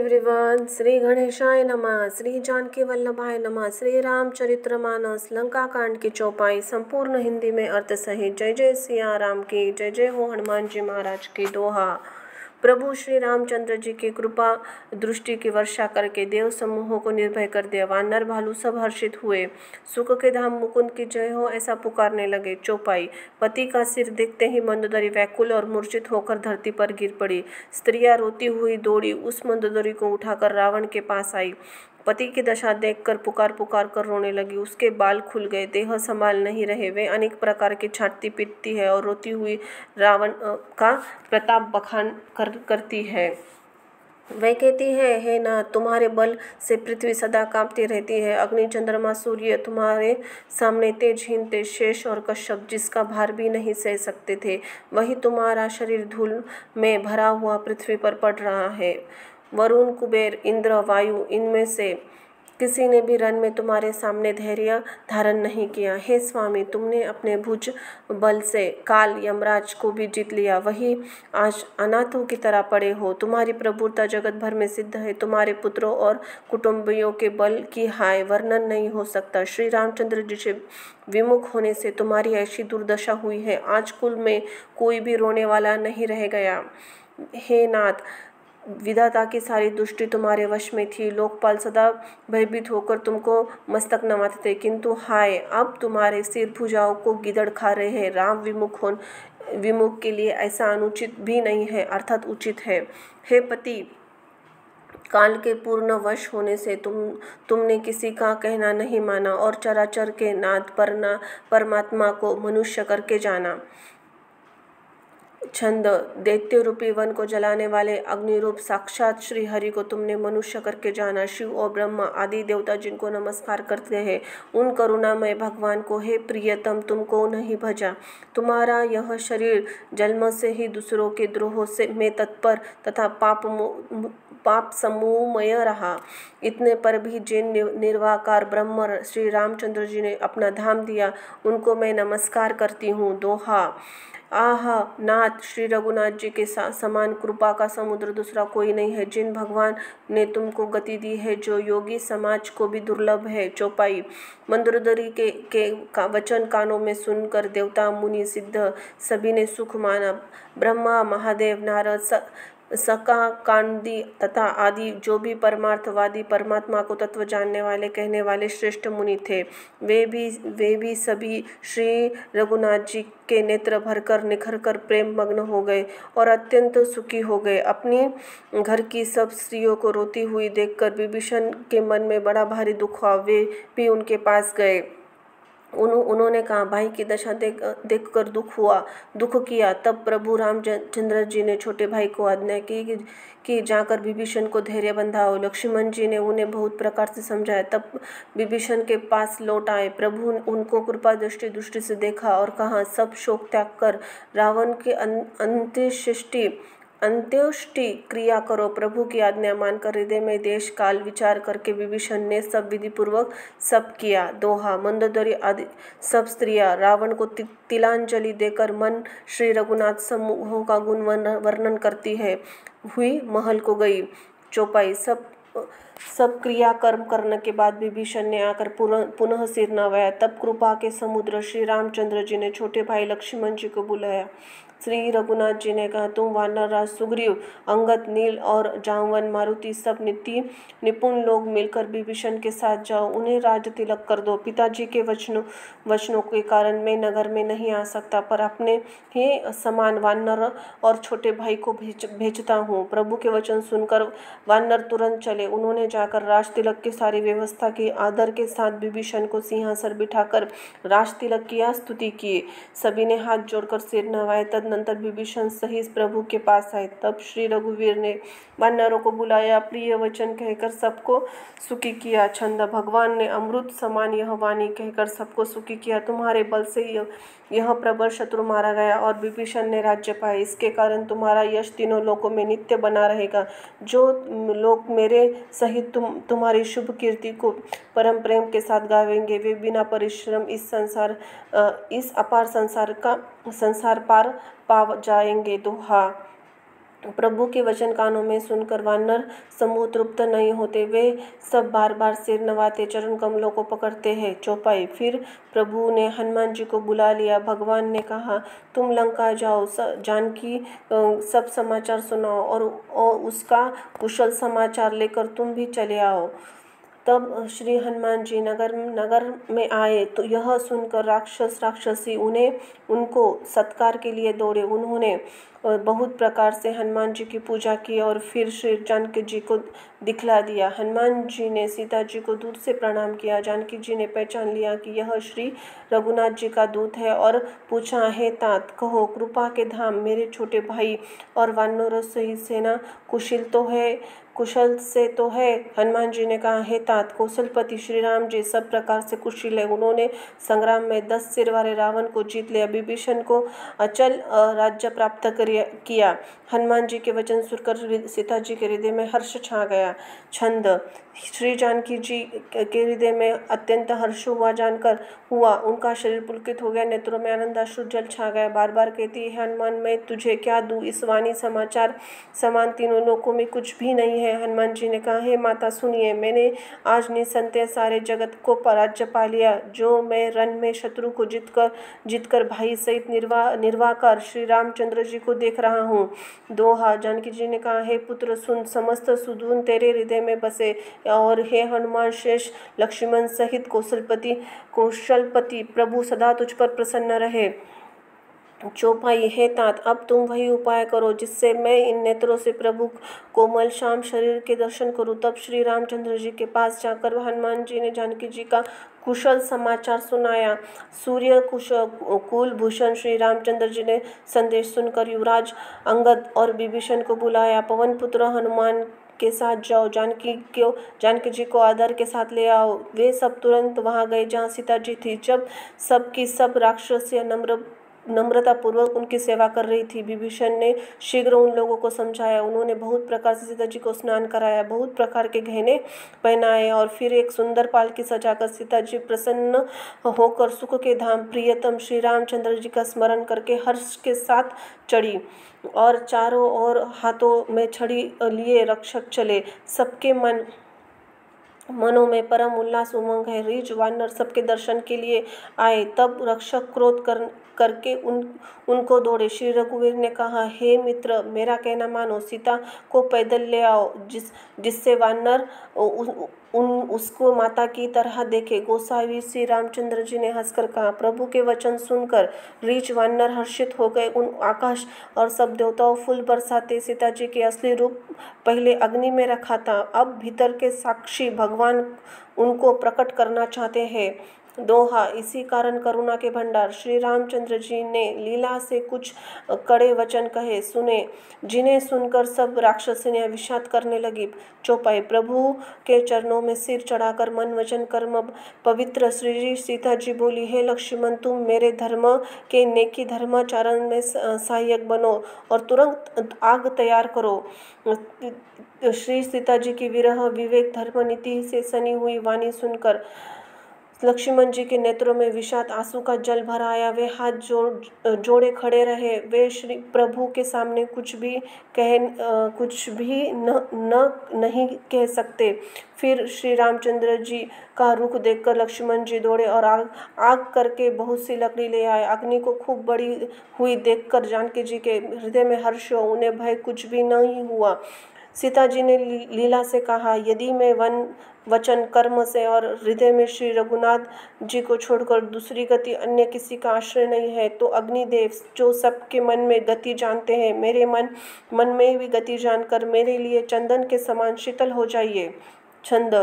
Everyone, Shri गणेशाय नमः। श्री जानकी वल्लभाय नमः। श्री रामचरितमानस लंका कांड की चौपाई संपूर्ण हिंदी में अर्थ सहित। जय जय सिया राम की जय। जय हो हनुमान जी महाराज की। दोहा। प्रभु श्री रामचंद्र जी की कृपा दृष्टि की वर्षा करके देव समूहों को निर्भय कर दिया। वानर भालू सब हर्षित हुए। सुख के धाम मुकुंद की जय हो ऐसा पुकारने लगे। चौपाई। पति का सिर देखते ही मंदोदरी व्याकुल और मूर्छित होकर धरती पर गिर पड़ी। स्त्रियां रोती हुई दौड़ी उस मंदोदरी को उठाकर रावण के पास आई। पति की दशा देखकर पुकार पुकार कर रोने लगी। उसके बाल खुल गए, देह संभाल नहीं रहे। वे अनेक प्रकार की छाटती पीटती है और रोती हुई रावण का प्रताप बखान करती है। वह कहती है, हे नाथ, तुम्हारे बल से पृथ्वी सदा कांपती रहती है। अग्नि, चंद्रमा, सूर्य तुम्हारे सामने तेजहीन थे। शेष और कश्यप जिसका भार भी नहीं सह सकते थे, वही तुम्हारा शरीर धूल में भरा हुआ पृथ्वी पर पड़ रहा है। वरुण, कुबेर, इंद्र, वायु, इनमें से किसी ने भी रण में तुम्हारे सामने धैर्य धारण नहीं किया। हे स्वामी, तुमने अपने भुज बल से काल यमराज को भी जीत लिया। वही आज अनाथों की तरह पड़े हो। तुम्हारी प्रभुता जगत भर में सिद्ध है। तुम्हारे पुत्रों और कुटुंबियों के बल की हाय वर्णन नहीं हो सकता। श्री रामचंद्र जी से विमुख होने से तुम्हारी ऐसी दुर्दशा हुई है। आज कुल में कोई भी रोने वाला नहीं रह गया। हे नाथ, विधाता की सारी दृष्टि तुम्हारे वश में थी। लोकपाल सदा भयभीत होकर तुमको मस्तक नवाते थे, किंतु हाय, अब तुम्हारे सिर भुजाओं को गिदड़ खा रहे हैं। राम विमुख के लिए ऐसा अनुचित भी नहीं है, अर्थात उचित है। हे पति, काल के पूर्ण वश होने से तुमने किसी का कहना नहीं माना और चराचर के नाथ परमात्मा को मनुष्य करके जाना। छंद। दैत्य रूपी वन को जलाने वाले अग्निरूप साक्षात श्री हरि को तुमने मनुष्य करके जाना। शिव और ब्रह्मा आदि देवता जिनको नमस्कार करते हैं, उन करुणामय भगवान को हे प्रियतम तुमको नहीं भजा। तुम्हारा यह शरीर जन्म से ही दूसरों के द्रोह से में तत्पर तथा पाप समूहमय रहा। इतने पर भी जिन निर्वाकार ब्रह्म श्री रामचंद्र जी ने अपना धाम दिया, उनको मैं नमस्कार करती हूँ। दोहा। आह नाथ, श्री रघुनाथ जी के समान कृपा का समुद्र दूसरा कोई नहीं है। जिन भगवान ने तुमको गति दी है, जो योगी समाज को भी दुर्लभ है। चौपाई। मंदोदरी के वचन कानों में सुनकर देवता, मुनि, सिद्ध सभी ने सुख माना। ब्रह्मा, महादेव, नारद, सकाकांडी तथा आदि जो भी परमार्थवादी परमात्मा को तत्व जानने वाले कहने वाले श्रेष्ठ मुनि थे, वे भी सभी श्री रघुनाथ जी के नेत्र भरकर निखर कर प्रेम मग्न हो गए और अत्यंत सुखी हो गए। अपनी घर की सब स्त्रियों को रोती हुई देखकर विभीषण के मन में बड़ा भारी दुख हुआ। वे भी उनके पास गए। उन्होंने कहा, भाई की दशा देखकर दुख किया। तब प्रभु रामचंद्र जी ने छोटे भाई को आज्ञा की कि जाकर विभीषण को धैर्य बंधाओ। लक्ष्मण जी ने उन्हें बहुत प्रकार से समझाया। तब विभीषण के पास लौट आए। प्रभु उनको कृपा दृष्टि से देखा और कहा, सब शोक त्याग कर रावण की अंत्येष्टि क्रिया करो। प्रभु की आज्ञा मानकर हृदय में देश काल विचार करके विभीषण ने सब विधि पूर्वक सब किया। दोहा। मंदोदरी आदि सब स्त्रियां रावण को तिलांजलि देकर मन श्री रघुनाथ समूहों का गुण वर्णन करती है हुई महल को गई। चौपाई। सब क्रिया कर्म करने के बाद विभीषण ने आकर पुनः सिर नवाया। तब कृपा के समुद्र श्री रामचंद्र जी ने छोटे भाई लक्ष्मण जी को बुलाया। श्री रघुनाथ जी ने कहा, तुम वानर राज सुग्रीव, अंगद, नील और जामवन, मारुति सब निपुण लोग मिलकर विभीषण के साथ जाओ। उन्हें राज तिलक कर दो। पिताजी के वचनों के कारण मैं नगर में नहीं आ सकता, पर अपने ही समान वानर और छोटे भाई को भेजता हूँ। प्रभु के वचन सुनकर वानर तुरंत चले। उन्होंने जाकर राज तिलक की सारी व्यवस्था की। आदर के साथ विभीषण को सिंहासन बिठाकर राज तिलक किया, स्तुति की। सभी ने हाथ जोड़कर सिर नवाए। तदनंतर विभीषण सहित प्रभु के पास आए। तब श्री रघुवीर ने वानरों को बुलाया, प्रिय वचन कहकर सबको सुखी किया। छंद। भगवान ने अमृत समान यह वाणी कहकर सबको सुखी किया। तुम्हारे बल से यह प्रबल शत्रु मारा गया और विभीषण ने राज्य पाया। इसके कारण तुम्हारा यश तीनों लोकों में नित्य बना रहेगा। जो लोग मेरे सहित तुम्हारी शुभ कीर्ति को परम प्रेम के साथ गावेंगे, वे बिना परिश्रम इस अपार संसार पार पा जाएंगे। दोहा। प्रभु के वचन कानों में सुनकर वानर समूह तृप्त नहीं होते, वे सब बार बार सिर नवाते चरण कमलों को पकड़ते हैं। चौपाई। फिर प्रभु ने हनुमान जी को बुला लिया। भगवान ने कहा, तुम लंका जाओ, जानकी सब समाचार सुनाओ और उसका कुशल समाचार लेकर तुम भी चले आओ। तब श्री हनुमान जी नगर में आए तो यह सुनकर राक्षस राक्षसी उनको सत्कार के लिए दौड़े। उन्होंने बहुत प्रकार से हनुमान जी की पूजा की और फिर श्री जानकी जी को दिखला दिया। हनुमान जी ने सीता जी को दूर से प्रणाम किया। जानकी जी ने पहचान लिया कि यह श्री रघुनाथ जी का दूत है और पूछा, हे तात, कहो कृपा के धाम, मेरे छोटे भाई और वानरों सहित सेना कुशल से तो है। हनुमान जी ने कहा, हे तात, कौशलपति श्री राम जी सब प्रकार से कुशल है। उन्होंने संग्राम में 10 सिर वाले रावण को जीत लिया, विभीषण को अचल राज्य प्राप्त किया। हनुमान जी के वचन सुनकर सीता जी के हृदय में हर्ष छा गया। छंद। श्री जानकी जी के हृदय में अत्यंत हर्ष हुआ। उनका शरीर पुलकित हो गया, नेत्रों में आनंदाश्रु जल छा गया। बार बार कहती है, हनुमान, मैं तुझे क्या दूं, इस वाणी समाचार समान तीनों लोकों में कुछ भी नहीं है। हनुमान जी ने कहा, हे माता सुनिए, मैंने आज निसंदेह सारे जगत को राज्य पा लिया। जो मैं रण में शत्रु को जीतकर भाई सहित निर्वाह कर श्री रामचंद्र जी को देख रहा हूँ। दोहा। जानकी जी ने कहा, हे पुत्र सुन, समस्त सुदून तेरे हृदय में बसे, और हे हनुमान शेष लक्ष्मण सहित कौशलपति प्रभु सदा तुझ पर प्रसन्न रहे। चौपाई। हे तात, अब तुम वही उपाय करो जिससे मैं इन नेत्रों से प्रभु कोमल श्याम शरीर के दर्शन करूं। तब श्री रामचंद्र जी के पास जाकर हनुमान जी ने जानकी जी का कुशल समाचार सुनाया। सूर्य कुलभूषण श्री रामचंद्र जी ने संदेश सुनकर युवराज अंगद और विभीषण को बुलाया। पवन पुत्र हनुमान के साथ जाओ, जानकी जी को आदर के साथ ले आओ। वे सब तुरंत वहां गए जहां सीता जी थी। जब सबकी सब राक्षसियां नम्रतापूर्वक उनकी सेवा कर रही थी। विभीषण ने शीघ्र उन लोगों को समझाया। उन्होंने बहुत प्रकार से सीता जी को स्नान कराया, बहुत प्रकार के गहने पहनाए और फिर एक सुंदर पालकी सजाकर सीता जी प्रसन्न होकर सुख के धाम प्रियतम श्री रामचंद्र जी का स्मरण करके हर्ष के साथ चढ़ी और चारों ओर हाथों में छड़ी लिए रक्षक चले। सबके मनों में परम उल्लास उमंग है। रीछ वानर सबके दर्शन के लिए आए। तब रक्षक क्रोध करके उनको दौड़े। श्री रघुवीर ने कहा, हे मित्र, मेरा कहना मानो, सीता को पैदल ले आओ, जिससे वानर उसको माता की तरह देखे। गोसावी श्री रामचंद्र जी ने हंसकर कहा, प्रभु के वचन सुनकर रीछ वानर हर्षित हो गए। उन आकाश और सब देवताओं फूल बरसाते सीता जी के असली रूप पहले अग्नि में रखा था, अब भीतर के साक्षी भगवान उनको प्रकट करना चाहते हैं। दोहा। इसी कारण करुणा के भंडार श्री रामचंद्र जी ने लीला से कुछ कड़े वचन कहे सुने, जिन्हें सुनकर सब राक्षसियां विषाद करने लगी। चौपाई। प्रभु के चरणों में सिर चढ़ाकर मन वचन कर्म पवित्र श्री सीता जी बोली, हे लक्ष्मण, तुम मेरे धर्म के नेकी धर्माचरण में सहायक बनो और तुरंत आग तैयार करो। श्री सीता जी की विरह विवेक धर्म नीति से सनी हुई वाणी सुनकर लक्ष्मण जी के नेत्रों में विषाद आंसू का जल भर आया। वे हाथ जोड़े खड़े रहे। वे श्री प्रभु के सामने कुछ भी नहीं कह सकते। फिर श्री रामचंद्र जी का रुख देखकर लक्ष्मण जी दौड़े और आग करके बहुत सी लकड़ी ले आए। अग्नि को खूब बड़ी हुई देखकर जानकी जी के हृदय में हर्ष हो, उन्हें भय कुछ भी नहीं हुआ। सीता जी ने लीला से कहा, यदि मैं वचन कर्म से और हृदय में श्री रघुनाथ जी को छोड़कर दूसरी गति अन्य किसी का आश्रय नहीं है, तो अग्निदेव जो सबके मन में गति जानते हैं, मेरे मन में भी गति जानकर मेरे लिए चंदन के समान शीतल हो जाइए। छंद।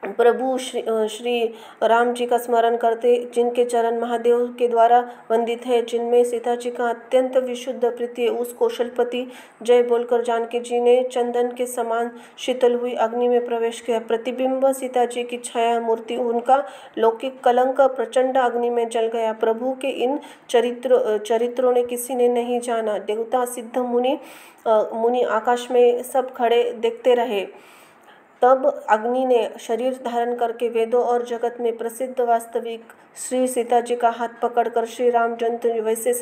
प्रभु श्री राम जी का स्मरण करते, जिनके चरण महादेव के द्वारा वंदित है, जिनमें सीता जी का अत्यंत विशुद्ध प्रीति है, उस कौशलपति जय बोलकर जानकी जी ने चंदन के समान शीतल हुई अग्नि में प्रवेश किया। प्रतिबिंब सीता जी की छाया मूर्ति, उनका लौकिक कलंक प्रचंड अग्नि में जल गया। प्रभु के इन चरित्रों ने किसी ने नहीं जाना। देवता सिद्ध मुनि आकाश में सब खड़े देखते रहे। तब अग्नि ने शरीर धारण करके वेदों और जगत में प्रसिद्ध वास्तविक श्री सीता जी का हाथ पकड़कर श्री रामचंद्र वैसे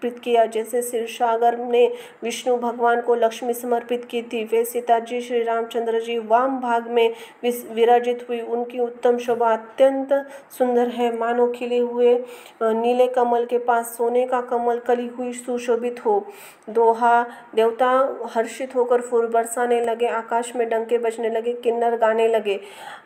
समर्पित किया। जैसे क्षीरसागर ने विष्णु भगवान को लक्ष्मी समर्पित की थी, वे सीता जी श्री रामचंद्र जी वाम भाग में विराजित हुई। उनकी उत्तम शोभा अत्यंत सुंदर है, मानो खिले हुए नीले कमल के पास सोने का कमल कली हुई सुशोभित हो। दोहा। देवता हर्षित होकर फूल बरसाने लगे, आकाश में डंके बजने लगे, किन्नर गाने लगे,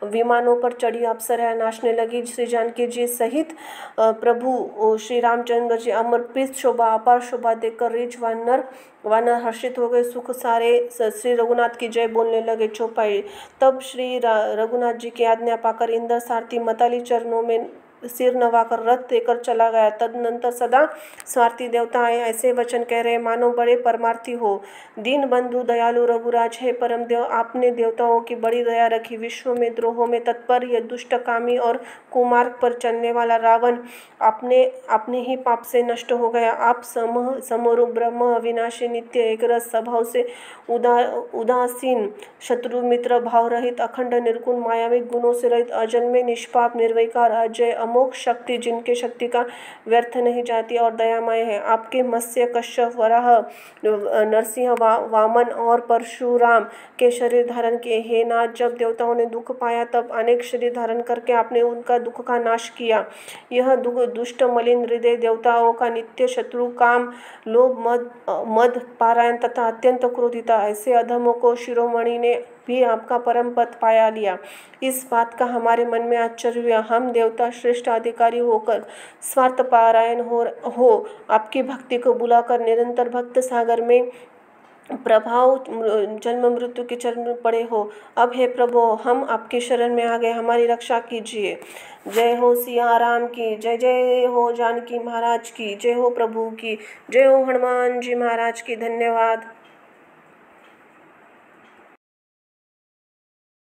विमानों पर चढ़ी अप्सराएं नाचने लगी। श्री जानकी जी सहित प्रभु श्री रामचंद्र जी अमरप्रीत शोभा अपार शोभा देखकर रिच वानर हर्षित हो गए। सुख सारे श्री रघुनाथ की जय बोलने लगे। चौपाई। तब श्री रघुनाथ जी की आज्ञा पाकर इंद्र सारथी मतली चरणों में सिर नवाकर रथ देकर चला गया। तदनंतर सदा स्वार्थी देवता आए ऐसे वचन कह रहे, मानो बड़े परमार्थी हो। दीन बंधु दयालु रघुराज है परम देव, आपने देवताओं की बड़ी दया रखी। विश्व में द्रोहों में तत्पर यह दुष्ट कामी और कुमार्ग पर चलने वाला रावण अपने ही पाप से नष्ट हो गया। आप समरूप ब्रह्म अविनाशी नित्य एकरस स्वभाव से उदासीन शत्रु मित्र भाव रहित अखंड निर्गुण मायावी गुणों से रहित अजन्मे निष्पाप निर्विकार अजय अमोघ शक्ति, जिनके शक्ति का व्यर्थ नहीं जाती और दयामय है। आपके मत्स्य कश्यप वराह नरसिंह वामन और परशुराम के शरीर धारण किए। हे नाथ, जब देवताओं ने दुख पाया तब अनेक शरीर धारण करके आपने उनका दुख का नाश किया। यह दुष्ट मलिन हृदय देवताओं का नित्य शत्रु काम लोभ मद पारायण तथा अत्यंत क्रोधिता, ऐसे अधमों को शिरोमणि ने भी आपका परम पद पाया लिया। इस बात का हमारे मन में आश्चर्य हुआ। हम देवता श्रेष्ठ अधिकारी होकर स्वार्थ पारायण हो आपकी भक्ति को बुलाकर निरंतर भक्त सागर में प्रभाव जन्म मृत्यु के चरण में पड़े हो। अब हे प्रभु, हम आपकी शरण में आ गए, हमारी रक्षा कीजिए। जय हो सिया राम की जय, जय हो जानकी महाराज की जय, हो प्रभु की जय, हो हनुमान जी महाराज की। धन्यवाद।